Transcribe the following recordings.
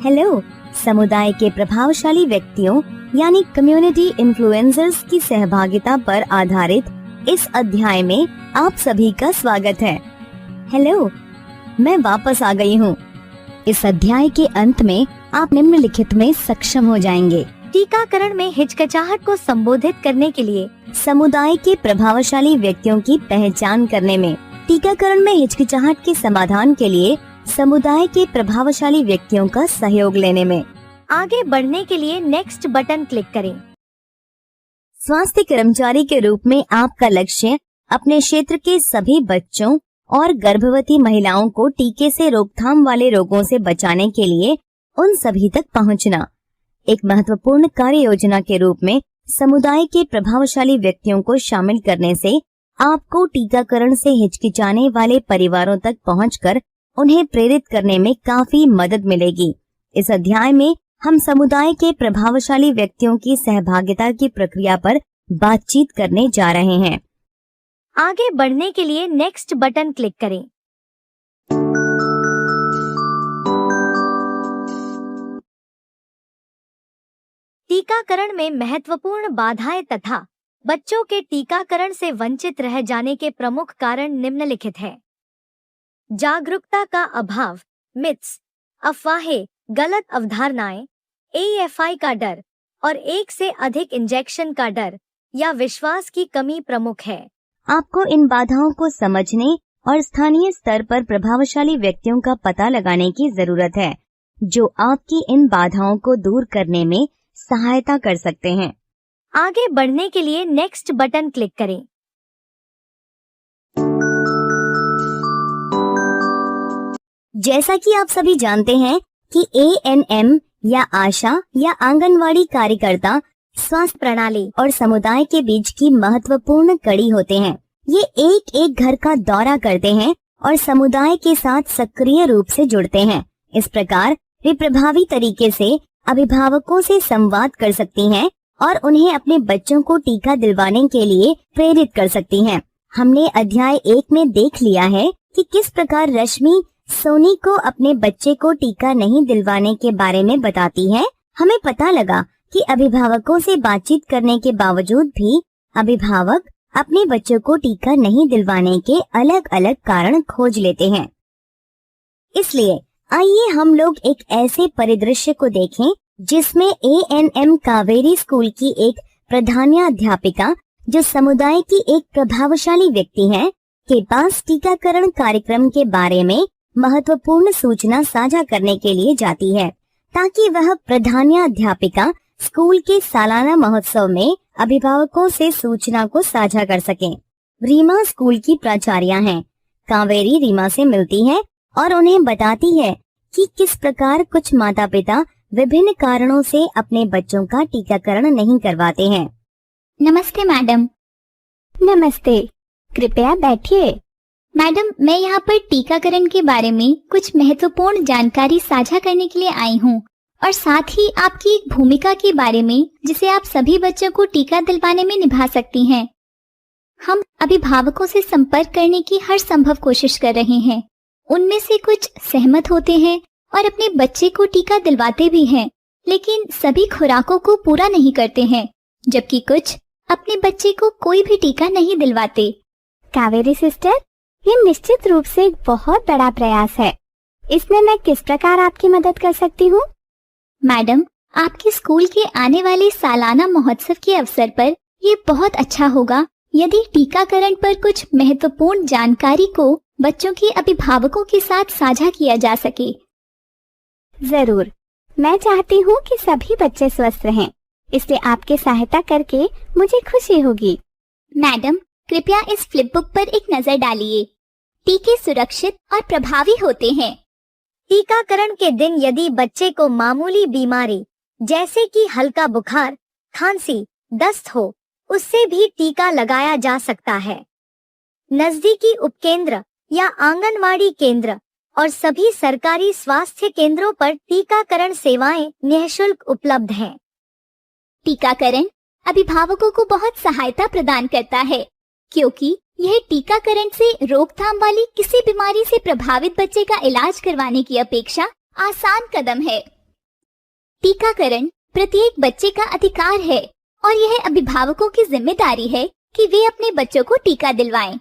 Hello, समुदाय के प्रभावशाली व्यक्तियों यानी कम्युनिटी इन्फ्लुएंसर्स की सहभागिता पर आधारित इस अध्याय में आप सभी का स्वागत है। हेलो, मैं वापस आ गई हूँ। इस अध्याय के अंत में आप निम्नलिखित में सक्षम हो जाएंगे। टीकाकरण में हिचकिचाहट को संबोधित करने के लिए, समुदाय के प्रभावशाली व्यक्तियों की पहचान करने में, टीकाकरण में हिचकिचाहट के समाधान के लिए समुदाय के प्रभावशाली व्यक्तियों का सहयोग लेने में, आगे बढ़ने के लिए नेक्स्ट बटन क्लिक करें। स्वास्थ्य कर्मचारी के रूप में आपका लक्ष्य अपने क्षेत्र के सभी बच्चों और गर्भवती महिलाओं को टीके से रोकथाम वाले रोगों से बचाने के लिए उन सभी तक पहुंचना। एक महत्वपूर्ण कार्य योजना के रूप में समुदाय के प्रभावशाली व्यक्तियों को शामिल करने से आपको टीकाकरण से हिचकिचाने वाले परिवारों तक पहुंचकर उन्हें प्रेरित करने में काफी मदद मिलेगी। इस अध्याय में हम समुदाय के प्रभावशाली व्यक्तियों की सहभागिता की प्रक्रिया पर बातचीत करने जा रहे हैं। आगे बढ़ने के लिए नेक्स्ट बटन क्लिक करें। टीकाकरण में महत्वपूर्ण बाधाएं तथा बच्चों के टीकाकरण से वंचित रह जाने के प्रमुख कारण निम्नलिखित है। जागरूकता का अभाव, मिथ्स, अफवाहें, गलत अवधारणाएं, AFI का डर और एक से अधिक इंजेक्शन का डर या विश्वास की कमी प्रमुख है। आपको इन बाधाओं को समझने और स्थानीय स्तर पर प्रभावशाली व्यक्तियों का पता लगाने की जरूरत है, जो आपकी इन बाधाओं को दूर करने में सहायता कर सकते हैं। आगे बढ़ने के लिए नेक्स्ट बटन क्लिक करें। जैसा कि आप सभी जानते हैं कि ANM या आशा या आंगनवाड़ी कार्यकर्ता स्वास्थ्य प्रणाली और समुदाय के बीच की महत्वपूर्ण कड़ी होते हैं। ये एक एक घर का दौरा करते हैं और समुदाय के साथ सक्रिय रूप से जुड़ते हैं। इस प्रकार वे प्रभावी तरीके से अभिभावकों से संवाद कर सकती हैं और उन्हें अपने बच्चों को टीका दिलवाने के लिए प्रेरित कर सकती हैं। हमने अध्याय 1 में देख लिया है कि किस प्रकार रश्मि सोनी को अपने बच्चे को टीका नहीं दिलवाने के बारे में बताती है। हमें पता लगा कि अभिभावकों से बातचीत करने के बावजूद भी अभिभावक अपने बच्चों को टीका नहीं दिलवाने के अलग अलग कारण खोज लेते हैं। इसलिए आइए हम लोग एक ऐसे परिदृश्य को देखें जिसमें ANM कावेरी स्कूल की एक प्रधानाध्यापिका, जो समुदाय की एक प्रभावशाली व्यक्ति है, के पास टीकाकरण कार्यक्रम के बारे में महत्वपूर्ण सूचना साझा करने के लिए जाती है, ताकि वह प्रधानाध्यापिका स्कूल के सालाना महोत्सव में अभिभावकों से सूचना को साझा कर सके। रीमा स्कूल की प्राचार्या हैं। कावेरी रीमा से मिलती है और उन्हें बताती है कि किस प्रकार कुछ माता पिता विभिन्न कारणों से अपने बच्चों का टीकाकरण नहीं करवाते हैं। नमस्ते मैडम। नमस्ते, कृपया बैठिए। मैडम, मैं यहाँ पर टीकाकरण के बारे में कुछ महत्वपूर्ण जानकारी साझा करने के लिए आई हूँ और साथ ही आपकी एक भूमिका के बारे में जिसे आप सभी बच्चों को टीका दिलवाने में निभा सकती हैं। हम अभिभावकों से संपर्क करने की हर संभव कोशिश कर रहे हैं। उनमें से कुछ सहमत होते हैं और अपने बच्चे को टीका दिलवाते भी हैं, लेकिन सभी खुराकों को पूरा नहीं करते हैं, जबकि कुछ अपने बच्चे को कोई भी टीका नहीं दिलवाते। कावेरी सिस्टर, ये निश्चित रूप से एक बहुत बड़ा प्रयास है। इसमें मैं किस प्रकार आपकी मदद कर सकती हूँ? मैडम, आपके स्कूल के आने वाले सालाना महोत्सव के अवसर पर ये बहुत अच्छा होगा यदि टीकाकरण पर कुछ महत्वपूर्ण जानकारी को बच्चों के अभिभावकों के साथ साझा किया जा सके। जरूर, मैं चाहती हूँ कि सभी बच्चे स्वस्थ रहें, इसलिए आपकी सहायता करके मुझे खुशी होगी। मैडम, कृपया इस फ्लिप बुक पर एक नजर डालिए। टीके सुरक्षित और प्रभावी होते हैं। टीकाकरण के दिन यदि बच्चे को मामूली बीमारी जैसे कि हल्का बुखार, खांसी, दस्त हो, उससे भी टीका लगाया जा सकता है। नजदीकी उपकेंद्र या आंगनवाड़ी केंद्र और सभी सरकारी स्वास्थ्य केंद्रों पर टीकाकरण सेवाएं निःशुल्क उपलब्ध हैं। टीकाकरण अभिभावकों को बहुत सहायता प्रदान करता है, क्योंकि यह टीकाकरण से रोकथाम वाली किसी बीमारी से प्रभावित बच्चे का इलाज करवाने की अपेक्षा आसान कदम है। टीकाकरण प्रत्येक बच्चे का अधिकार है और यह अभिभावकों की जिम्मेदारी है कि वे अपने बच्चों को टीका दिलवाएं।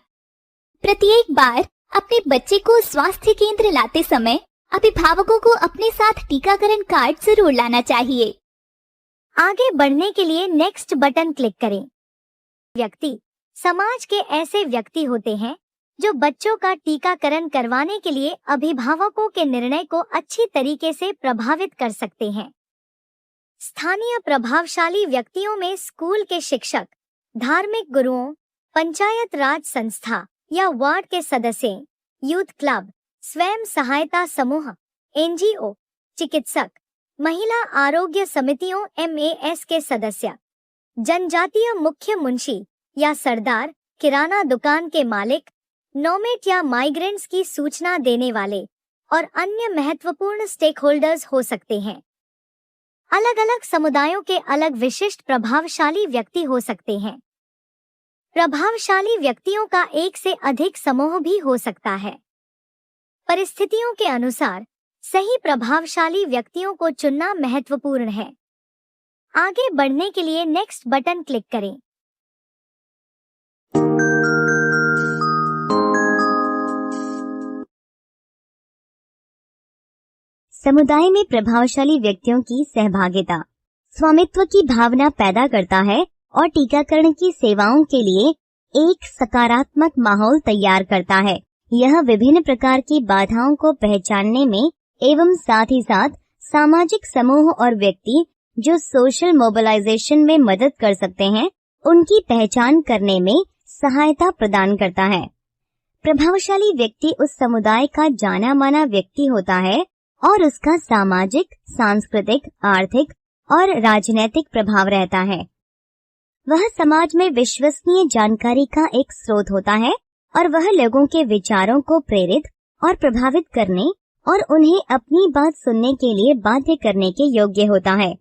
प्रत्येक बार अपने बच्चे को स्वास्थ्य केंद्र लाते समय अभिभावकों को अपने साथ टीकाकरण कार्ड जरूर लाना चाहिए। आगे बढ़ने के लिए नेक्स्ट बटन क्लिक करें। व्यक्ति समाज के ऐसे व्यक्ति होते हैं जो बच्चों का टीकाकरण करवाने के लिए अभिभावकों के निर्णय को अच्छी तरीके से प्रभावित कर सकते हैं। स्थानीय प्रभावशाली व्यक्तियों में स्कूल के शिक्षक, धार्मिक गुरुओं, पंचायत राज संस्था या वार्ड के सदस्य, यूथ क्लब, स्वयं सहायता समूह, एनजीओ, चिकित्सक, महिला आरोग्य समितियों MAS के सदस्य, जनजातीय मुख्य मुंशी या सरदार, किराना दुकान के मालिक, नोमेट या माइग्रेंट्स की सूचना देने वाले और अन्य महत्वपूर्ण स्टेक होल्डर्स हो सकते हैं। अलग अलग समुदायों के अलग विशिष्ट प्रभावशाली व्यक्ति हो सकते हैं। प्रभावशाली व्यक्तियों का एक से अधिक समूह भी हो सकता है। परिस्थितियों के अनुसार सही प्रभावशाली व्यक्तियों को चुनना महत्वपूर्ण है। आगे बढ़ने के लिए नेक्स्ट बटन क्लिक करें। समुदाय में प्रभावशाली व्यक्तियों की सहभागिता स्वामित्व की भावना पैदा करता है और टीकाकरण की सेवाओं के लिए एक सकारात्मक माहौल तैयार करता है। यह विभिन्न प्रकार की बाधाओं को पहचानने में एवं साथ ही साथ सामाजिक समूह और व्यक्ति जो सोशल मोबिलाइजेशन में मदद कर सकते हैं, उनकी पहचान करने में सहायता प्रदान करता है। प्रभावशाली व्यक्ति उस समुदाय का जाना माना व्यक्ति होता है और उसका सामाजिक, सांस्कृतिक, आर्थिक और राजनीतिक प्रभाव रहता है। वह समाज में विश्वसनीय जानकारी का एक स्रोत होता है और वह लोगों के विचारों को प्रेरित और प्रभावित करने और उन्हें अपनी बात सुनने के लिए बाध्य करने के योग्य होता है।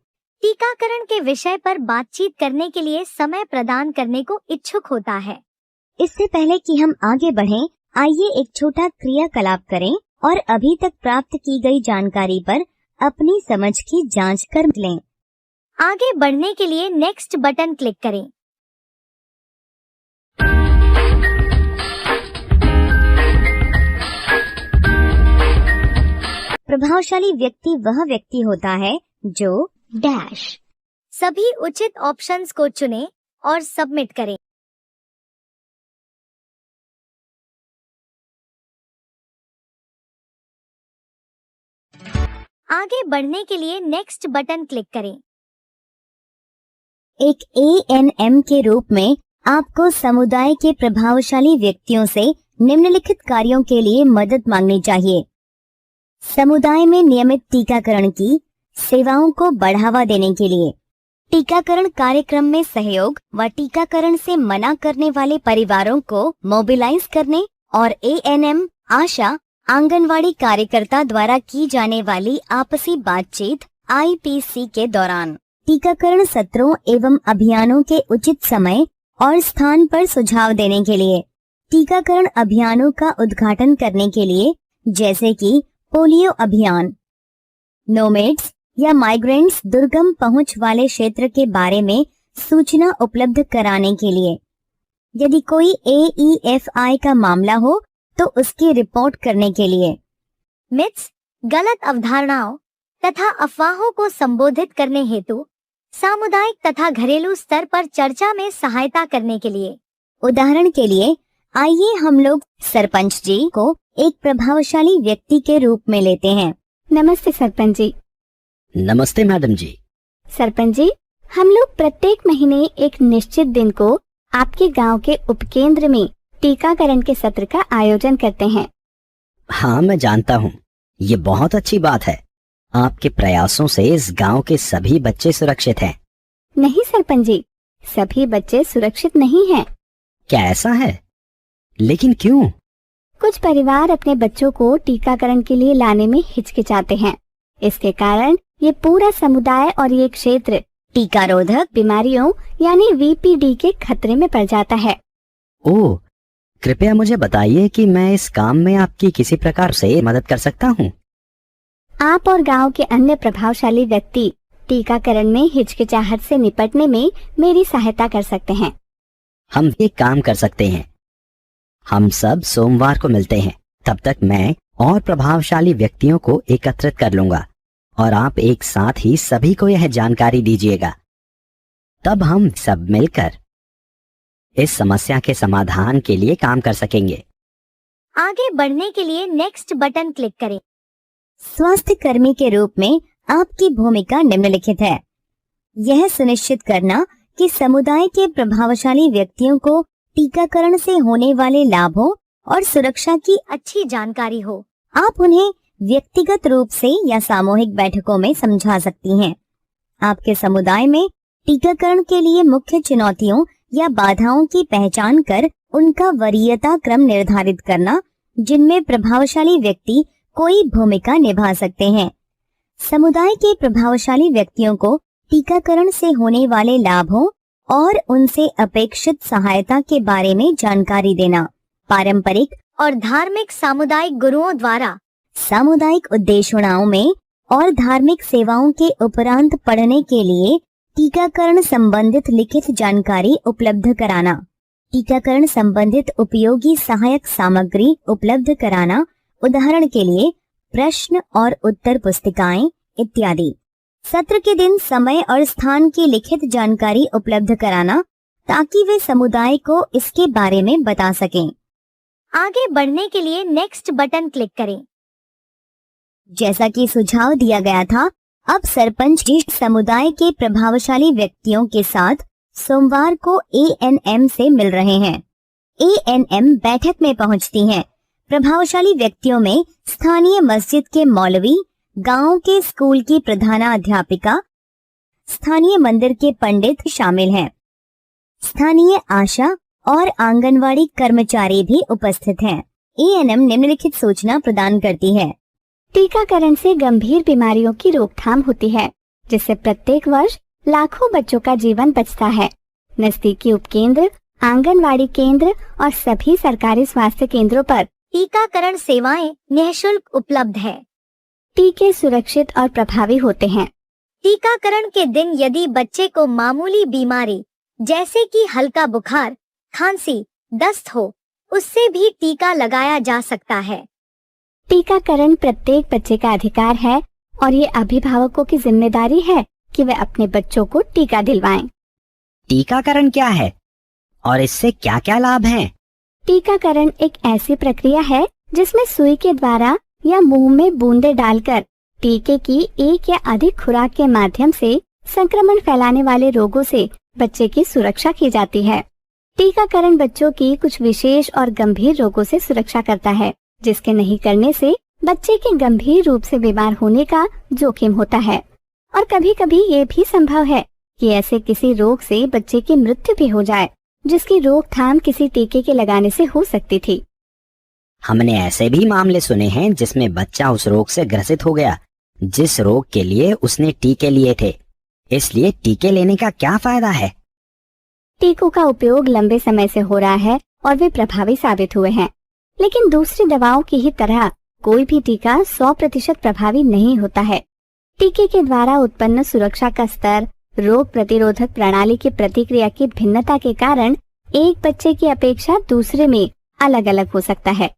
टीकाकरण के विषय पर बातचीत करने के लिए समय प्रदान करने को इच्छुक होता है। इससे पहले कि हम आगे बढ़ें, आइए एक छोटा क्रियाकलाप करें और अभी तक प्राप्त की गई जानकारी पर अपनी समझ की जांच कर लें। आगे बढ़ने के लिए नेक्स्ट बटन क्लिक करें। प्रभावशाली व्यक्ति वह व्यक्ति होता है जो डैश सभी उचित ऑप्शंस को चुनें और सबमिट करें। आगे बढ़ने के लिए नेक्स्ट बटन क्लिक करें। एक ANM के रूप में आपको समुदाय के प्रभावशाली व्यक्तियों से निम्नलिखित कार्यों के लिए मदद मांगनी चाहिए। समुदाय में नियमित टीकाकरण की सेवाओं को बढ़ावा देने के लिए, टीकाकरण कार्यक्रम में सहयोग व टीकाकरण से मना करने वाले परिवारों को मोबिलाइज करने और ANM, आशा, आंगनवाड़ी कार्यकर्ता द्वारा की जाने वाली आपसी बातचीत IPC के दौरान, टीकाकरण सत्रों एवं अभियानों के उचित समय और स्थान पर सुझाव देने के लिए, टीकाकरण अभियानों का उद्घाटन करने के लिए जैसे कि पोलियो अभियान, नोमेड्स या माइग्रेंट्स दुर्गम पहुंच वाले क्षेत्र के बारे में सूचना उपलब्ध कराने के लिए, यदि कोई AEFI का मामला हो तो उसकी रिपोर्ट करने के लिए, मिथ्स, गलत अवधारणाओं तथा अफवाहों को संबोधित करने हेतु सामुदायिक तथा घरेलू स्तर पर चर्चा में सहायता करने के लिए। उदाहरण के लिए आइए हम लोग सरपंच जी को एक प्रभावशाली व्यक्ति के रूप में लेते हैं। नमस्ते सरपंच जी। नमस्ते मैडम जी। सरपंच जी, हम लोग प्रत्येक महीने एक निश्चित दिन को आपके गांव के उपकेंद्र में टीकाकरण के सत्र का आयोजन करते हैं। हाँ, मैं जानता हूँ। ये बहुत अच्छी बात है। आपके प्रयासों से इस गांव के सभी बच्चे सुरक्षित हैं। नहीं सरपंच जी, सभी बच्चे सुरक्षित नहीं हैं। क्या ऐसा है? लेकिन क्यों? कुछ परिवार अपने बच्चों को टीकाकरण के लिए लाने में हिचकिचाते हैं। इसके कारण ये पूरा समुदाय और ये क्षेत्र टीकारोधक बीमारियों यानी VPD के खतरे में पड़ जाता है। ओह, कृपया मुझे बताइए कि मैं इस काम में आपकी किसी प्रकार से मदद कर सकता हूँ। आप और गांव के अन्य प्रभावशाली व्यक्ति टीकाकरण में हिचकिचाहट से निपटने में मेरी सहायता कर सकते हैं। हम एक काम कर सकते हैं, हम सब सोमवार को मिलते हैं। तब तक मैं और प्रभावशाली व्यक्तियों को एकत्रित कर लूंगा और आप एक साथ ही सभी को यह जानकारी दीजिएगा। तब हम सब मिलकर इस समस्या के समाधान के लिए काम कर सकेंगे। आगे बढ़ने के लिए नेक्स्ट बटन क्लिक करें। स्वास्थ्य कर्मी के रूप में आपकी भूमिका निम्नलिखित है। यह सुनिश्चित करना कि समुदाय के प्रभावशाली व्यक्तियों को टीकाकरण से होने वाले लाभों और सुरक्षा की अच्छी जानकारी हो। आप उन्हें व्यक्तिगत रूप से या सामूहिक बैठकों में समझा सकती हैं। आपके समुदाय में टीकाकरण के लिए मुख्य चुनौतियों या बाधाओं की पहचान कर उनका वरीयता क्रम निर्धारित करना, जिनमें प्रभावशाली व्यक्ति कोई भूमिका निभा सकते हैं। समुदाय के प्रभावशाली व्यक्तियों को टीकाकरण से होने वाले लाभों और उनसे अपेक्षित सहायता के बारे में जानकारी देना। पारंपरिक और धार्मिक सामुदायिक गुरुओं द्वारा सामुदायिक उद्देश्यों में और धार्मिक सेवाओं के उपरांत पढ़ने के लिए टीकाकरण संबंधित लिखित जानकारी उपलब्ध कराना। टीकाकरण संबंधित उपयोगी सहायक सामग्री उपलब्ध कराना, उदाहरण के लिए प्रश्न और उत्तर पुस्तिकाएं इत्यादि। सत्र के दिन, समय और स्थान की लिखित जानकारी उपलब्ध कराना ताकि वे समुदाय को इसके बारे में बता सकें। आगे बढ़ने के लिए नेक्स्ट बटन क्लिक करें। जैसा कि सुझाव दिया गया था, अब सरपंच जी समुदाय के प्रभावशाली व्यक्तियों के साथ सोमवार को ANM से मिल रहे हैं। ANM बैठक में पहुंचती हैं। प्रभावशाली व्यक्तियों में स्थानीय मस्जिद के मौलवी, गांव के स्कूल की प्रधानाध्यापिका, स्थानीय मंदिर के पंडित शामिल हैं। स्थानीय आशा और आंगनवाड़ी कर्मचारी भी उपस्थित हैं। ANM निम्नलिखित सूचना प्रदान करती है। टीकाकरण से गंभीर बीमारियों की रोकथाम होती है, जिससे प्रत्येक वर्ष लाखों बच्चों का जीवन बचता है। नजदीकी उपकेंद्र, आंगनवाड़ी केंद्र और सभी सरकारी स्वास्थ्य केंद्रों पर टीकाकरण सेवाएं निःशुल्क उपलब्ध है। टीके सुरक्षित और प्रभावी होते हैं। टीकाकरण के दिन यदि बच्चे को मामूली बीमारी जैसे कि हल्का बुखार, खांसी, दस्त हो, उससे भी टीका लगाया जा सकता है। टीकाकरण प्रत्येक बच्चे का अधिकार है और ये अभिभावकों की जिम्मेदारी है कि वे अपने बच्चों को टीका दिलवाएं। टीकाकरण क्या है और इससे क्या क्या लाभ हैं? टीकाकरण एक ऐसी प्रक्रिया है जिसमें सुई के द्वारा या मुंह में बूंदे डालकर टीके की एक या अधिक खुराक के माध्यम से संक्रमण फैलाने वाले रोगों से बच्चे की सुरक्षा की जाती है। टीकाकरण बच्चों की कुछ विशेष और गंभीर रोगों से सुरक्षा करता है, जिसके नहीं करने से बच्चे के गंभीर रूप से बीमार होने का जोखिम होता है और कभी कभी ये भी संभव है कि ऐसे किसी रोग से बच्चे की मृत्यु भी हो जाए, जिसकी रोकथाम किसी टीके के लगाने से हो सकती थी। हमने ऐसे भी मामले सुने हैं जिसमें बच्चा उस रोग से ग्रसित हो गया जिस रोग के लिए उसने टीके लिए थे। इसलिए टीके लेने का क्या फायदा है? टीकों का उपयोग लंबे समय से हो रहा है और वे प्रभावी साबित हुए हैं, लेकिन दूसरी दवाओं की ही तरह कोई भी टीका 100% प्रभावी नहीं होता है। टीके के द्वारा उत्पन्न सुरक्षा का स्तर रोग प्रतिरोधक प्रणाली की प्रतिक्रिया की भिन्नता के कारण एक बच्चे की अपेक्षा दूसरे में अलग अलग हो सकता है।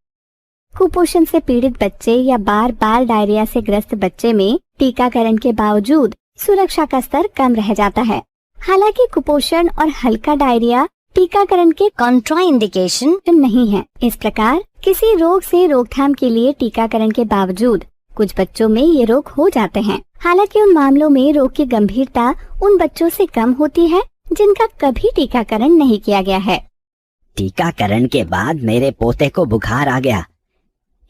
कुपोषण से पीड़ित बच्चे या बार बार डायरिया से ग्रस्त बच्चे में टीकाकरण के बावजूद सुरक्षा का स्तर कम रह जाता है। हालांकि कुपोषण और हल्का डायरिया टीकाकरण के कॉन्ट्राइंडिकेशन नहीं है। इस प्रकार किसी रोग से रोकथाम के लिए टीकाकरण के बावजूद कुछ बच्चों में ये रोग हो जाते हैं। हालांकि उन मामलों में रोग की गंभीरता उन बच्चों से कम होती है जिनका कभी टीकाकरण नहीं किया गया है। टीकाकरण के बाद मेरे पोते को बुखार आ गया,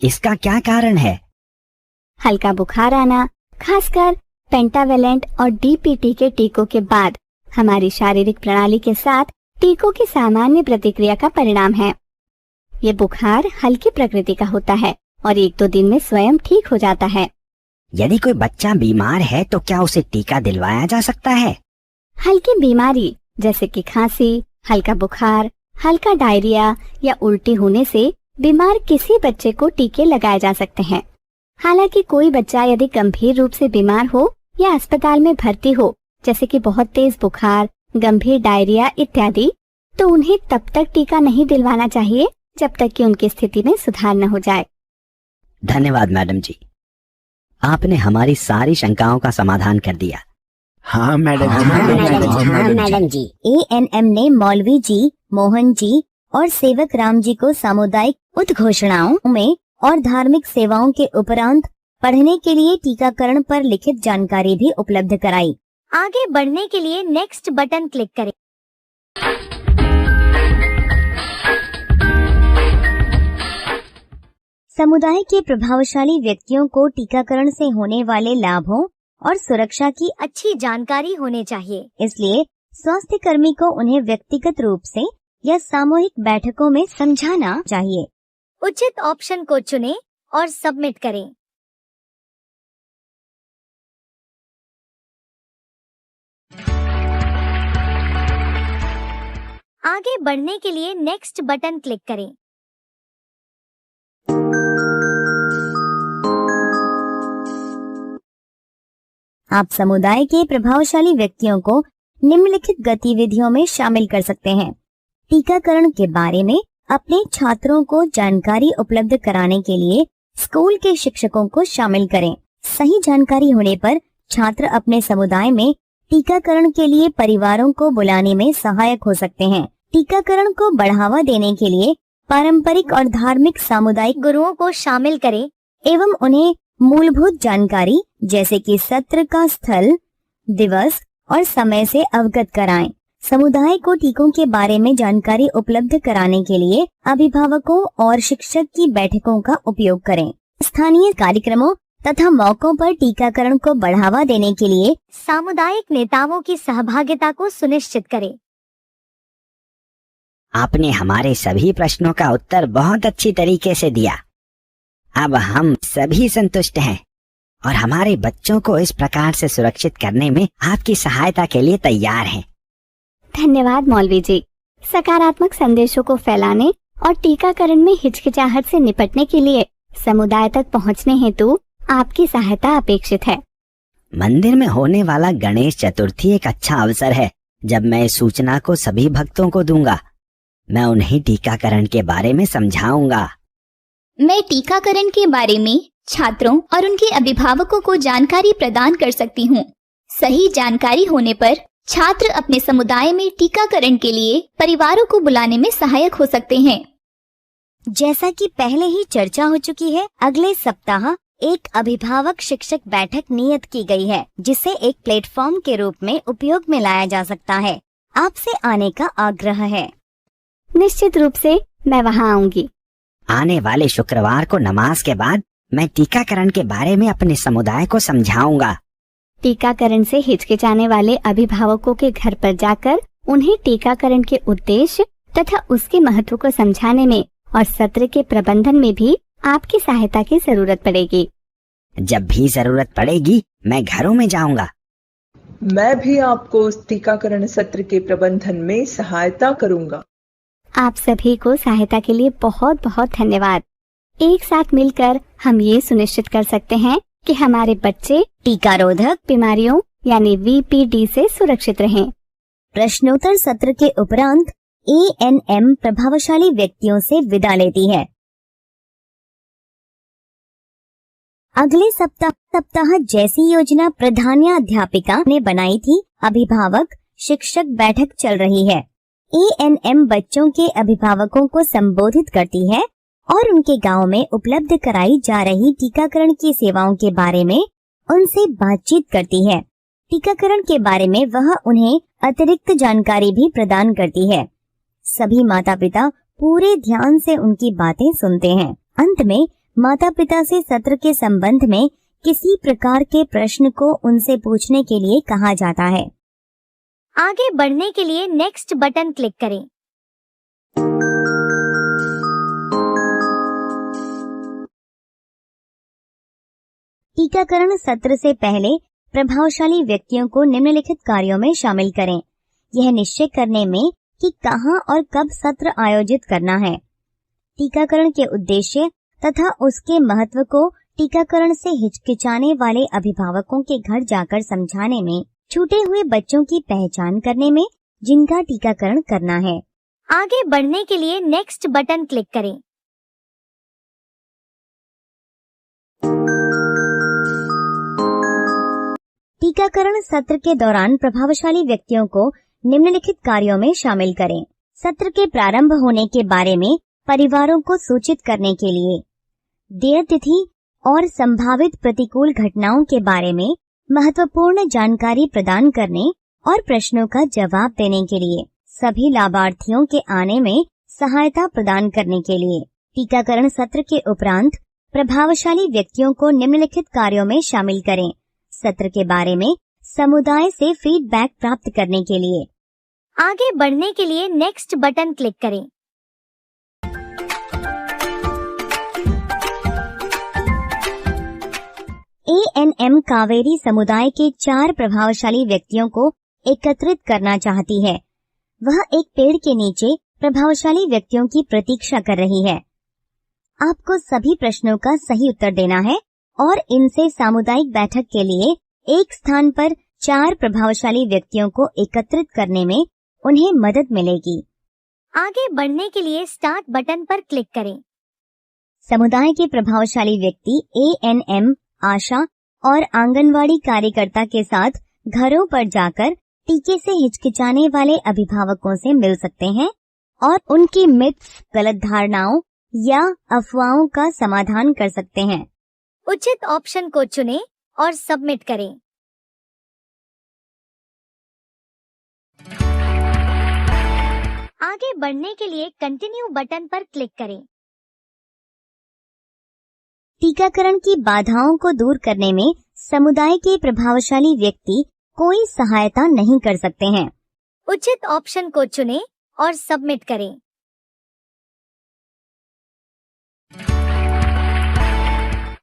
इसका क्या कारण है? हल्का बुखार आना खासकर पेंटावेलेंट और DPT के टीकों के बाद हमारी शारीरिक प्रणाली के साथ टीकों की सामान्य प्रतिक्रिया का परिणाम है। ये बुखार हल्की प्रकृति का होता है और 1-2 दिन में स्वयं ठीक हो जाता है। यदि कोई बच्चा बीमार है तो क्या उसे टीका दिलवाया जा सकता है? हल्की बीमारी जैसे कि खांसी, हल्का बुखार, हल्का डायरिया या उल्टी होने से बीमार किसी बच्चे को टीके लगाए जा सकते हैं। हालांकि कोई बच्चा यदि गंभीर रूप से बीमार हो या अस्पताल में भर्ती हो, जैसे कि बहुत तेज बुखार, गंभीर डायरिया इत्यादि, तो उन्हें तब तक टीका नहीं दिलवाना चाहिए जब तक कि उनकी स्थिति में सुधार न हो जाए। धन्यवाद मैडम जी, आपने हमारी सारी शंकाओं का समाधान कर दिया। हाँ मैडम जी। ANM ने मौलवी जी, मोहन जी और सेवक राम जी को सामुदायिक उद्घोषणाओं में और धार्मिक सेवाओं के उपरांत पढ़ने के लिए टीकाकरण पर लिखित जानकारी भी उपलब्ध कराई। आगे बढ़ने के लिए नेक्स्ट बटन क्लिक करें। समुदाय के प्रभावशाली व्यक्तियों को टीकाकरण से होने वाले लाभों और सुरक्षा की अच्छी जानकारी होनी चाहिए, इसलिए स्वास्थ्य कर्मी को उन्हें व्यक्तिगत रूप से या सामूहिक बैठकों में समझाना चाहिए। उचित ऑप्शन को चुनें और सबमिट करें। आगे बढ़ने के लिए नेक्स्ट बटन क्लिक करें। आप समुदाय के प्रभावशाली व्यक्तियों को निम्नलिखित गतिविधियों में शामिल कर सकते हैं। टीकाकरण के बारे में अपने छात्रों को जानकारी उपलब्ध कराने के लिए स्कूल के शिक्षकों को शामिल करें। सही जानकारी होने पर छात्र अपने समुदाय में टीकाकरण के लिए परिवारों को बुलाने में सहायक हो सकते हैं। टीकाकरण को बढ़ावा देने के लिए पारंपरिक और धार्मिक सामुदायिक गुरुओं को शामिल करें एवं उन्हें मूलभूत जानकारी जैसे कि सत्र का स्थल, दिवस और समय से अवगत कराएं। समुदाय को टीकों के बारे में जानकारी उपलब्ध कराने के लिए अभिभावकों और शिक्षक की बैठकों का उपयोग करें। स्थानीय कार्यक्रमों तथा मौकों पर टीकाकरण को बढ़ावा देने के लिए सामुदायिक नेताओं की सहभागिता को सुनिश्चित करें। आपने हमारे सभी प्रश्नों का उत्तर बहुत अच्छी तरीके से दिया। अब हम सभी संतुष्ट हैं और हमारे बच्चों को इस प्रकार से सुरक्षित करने में आपकी सहायता के लिए तैयार हैं। धन्यवाद मौलवी जी। सकारात्मक संदेशों को फैलाने और टीकाकरण में हिचकिचाहट से निपटने के लिए समुदाय तक पहुंचने हेतु आपकी सहायता अपेक्षित है। मंदिर में होने वाला गणेश चतुर्थी एक अच्छा अवसर है जब मैं इस सूचना को सभी भक्तों को दूंगा। मैं उन्हें टीकाकरण के बारे में समझाऊंगा। मैं टीकाकरण के बारे में छात्रों और उनके अभिभावकों को जानकारी प्रदान कर सकती हूँ। सही जानकारी होने पर छात्र अपने समुदाय में टीकाकरण के लिए परिवारों को बुलाने में सहायक हो सकते हैं। जैसा कि पहले ही चर्चा हो चुकी है, अगले सप्ताह एक अभिभावक शिक्षक बैठक नियत की गई है, जिसे एक प्लेटफॉर्म के रूप में उपयोग में लाया जा सकता है। आपसे आने का आग्रह है। निश्चित रूप से मैं वहां आऊंगी। आने वाले शुक्रवार को नमाज के बाद मैं टीकाकरण के बारे में अपने समुदाय को समझाऊंगा। टीकाकरण से हिचकिचाने वाले अभिभावकों के घर पर जाकर उन्हें टीकाकरण के उद्देश्य तथा उसके महत्व को समझाने में और सत्र के प्रबंधन में भी आपकी सहायता की जरूरत पड़ेगी। जब भी जरूरत पड़ेगी मैं घरों में जाऊंगा। मैं भी आपको टीकाकरण सत्र के प्रबंधन में सहायता करूंगा। आप सभी को सहायता के लिए बहुत बहुत धन्यवाद। एक साथ मिलकर हम ये सुनिश्चित कर सकते हैं कि हमारे बच्चे टीकारोधक बीमारियों यानी VPD से सुरक्षित रहें। प्रश्नोत्तर सत्र के उपरांत ANM प्रभावशाली व्यक्तियों से विदा लेती है। अगले सप्ताह जैसी योजना प्रधानाध्यापिका ने बनाई थी, अभिभावक शिक्षक बैठक चल रही है। ANM बच्चों के अभिभावकों को संबोधित करती है और उनके गांव में उपलब्ध कराई जा रही टीकाकरण की सेवाओं के बारे में उनसे बातचीत करती है। टीकाकरण के बारे में वह उन्हें अतिरिक्त जानकारी भी प्रदान करती है। सभी माता पिता पूरे ध्यान से उनकी बातें सुनते हैं। अंत में माता पिता से सत्र के संबंध में किसी प्रकार के प्रश्न को उनसे पूछने के लिए कहा जाता है। आगे बढ़ने के लिए नेक्स्ट बटन क्लिक करें। टीकाकरण सत्र से पहले प्रभावशाली व्यक्तियों को निम्नलिखित कार्यों में शामिल करें। यह निश्चय करने में कि कहां और कब सत्र आयोजित करना है। टीकाकरण के उद्देश्य तथा उसके महत्व को टीकाकरण से हिचकिचाने वाले अभिभावकों के घर जाकर समझाने में, छूटे हुए बच्चों की पहचान करने में, जिनका टीकाकरण करना है। आगे बढ़ने के लिए नेक्स्ट बटन क्लिक करें। टीकाकरण सत्र के दौरान प्रभावशाली व्यक्तियों को निम्नलिखित कार्यों में शामिल करें। सत्र के प्रारंभ होने के बारे में परिवारों को सूचित करने के लिए, देय तिथि और संभावित प्रतिकूल घटनाओं के बारे में महत्वपूर्ण जानकारी प्रदान करने और प्रश्नों का जवाब देने के लिए, सभी लाभार्थियों के आने में सहायता प्रदान करने के लिए। टीकाकरण सत्र के उपरांत प्रभावशाली व्यक्तियों को निम्नलिखित कार्यों में शामिल करें। सत्र के बारे में समुदाय से फीडबैक प्राप्त करने के लिए। आगे बढ़ने के लिए नेक्स्ट बटन क्लिक करें। ANM कावेरी समुदाय के 4 प्रभावशाली व्यक्तियों को एकत्रित करना चाहती है। वह एक पेड़ के नीचे प्रभावशाली व्यक्तियों की प्रतीक्षा कर रही है। आपको सभी प्रश्नों का सही उत्तर देना है और इनसे सामुदायिक बैठक के लिए एक स्थान पर 4 प्रभावशाली व्यक्तियों को एकत्रित करने में उन्हें मदद मिलेगी। आगे बढ़ने के लिए स्टार्ट बटन पर क्लिक करें। समुदाय के प्रभावशाली व्यक्ति ANM, आशा और आंगनवाड़ी कार्यकर्ता के साथ घरों पर जाकर टीके से हिचकिचाने वाले अभिभावकों से मिल सकते हैं और उनकी मिथ्स, गलत धारणाओं या अफवाहों का समाधान कर सकते हैं। उचित ऑप्शन को चुनें और सबमिट करें। आगे बढ़ने के लिए कंटिन्यू बटन पर क्लिक करें। टीकाकरण की बाधाओं को दूर करने में समुदाय के प्रभावशाली व्यक्ति कोई सहायता नहीं कर सकते हैं। उचित ऑप्शन को चुनें और सबमिट करें।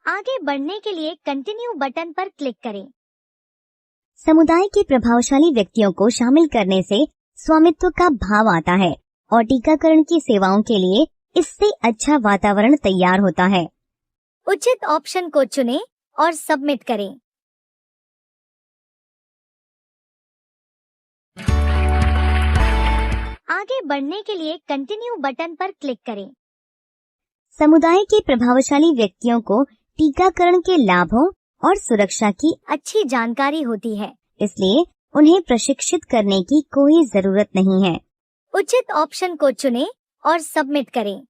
आगे बढ़ने के लिए कंटिन्यू बटन पर क्लिक करें। समुदाय के प्रभावशाली व्यक्तियों को शामिल करने से स्वामित्व का भाव आता है और टीकाकरण की सेवाओं के लिए इससे अच्छा वातावरण तैयार होता है। उचित ऑप्शन को चुनें और सबमिट करें। आगे बढ़ने के लिए कंटिन्यू बटन पर क्लिक करें। समुदाय के प्रभावशाली व्यक्तियों को टीकाकरण के लाभों और सुरक्षा की अच्छी जानकारी होती है, इसलिए उन्हें प्रशिक्षित करने की कोई जरूरत नहीं है। उचित ऑप्शन को चुनें और सबमिट करें।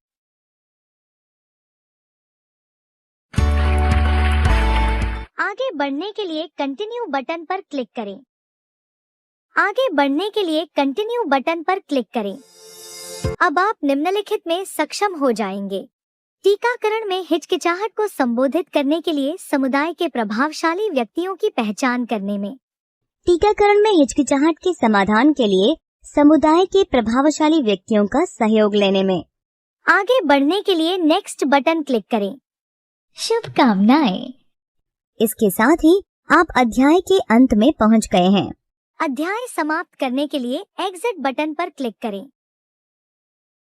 आगे बढ़ने के लिए कंटिन्यू बटन पर क्लिक करें। आगे बढ़ने के लिए कंटिन्यू बटन पर क्लिक करें। अब आप निम्नलिखित में सक्षम हो जाएंगे। टीकाकरण में हिचकिचाहट को संबोधित करने के लिए समुदाय के प्रभावशाली व्यक्तियों की पहचान करने में, टीकाकरण में हिचकिचाहट के समाधान के लिए समुदाय के प्रभावशाली व्यक्तियों का सहयोग लेने में। आगे बढ़ने के लिए नेक्स्ट बटन क्लिक करें। शुभकामनाएं। इसके साथ ही आप अध्याय के अंत में पहुंच गए हैं। अध्याय समाप्त करने के लिए एग्जिट बटन पर क्लिक करें।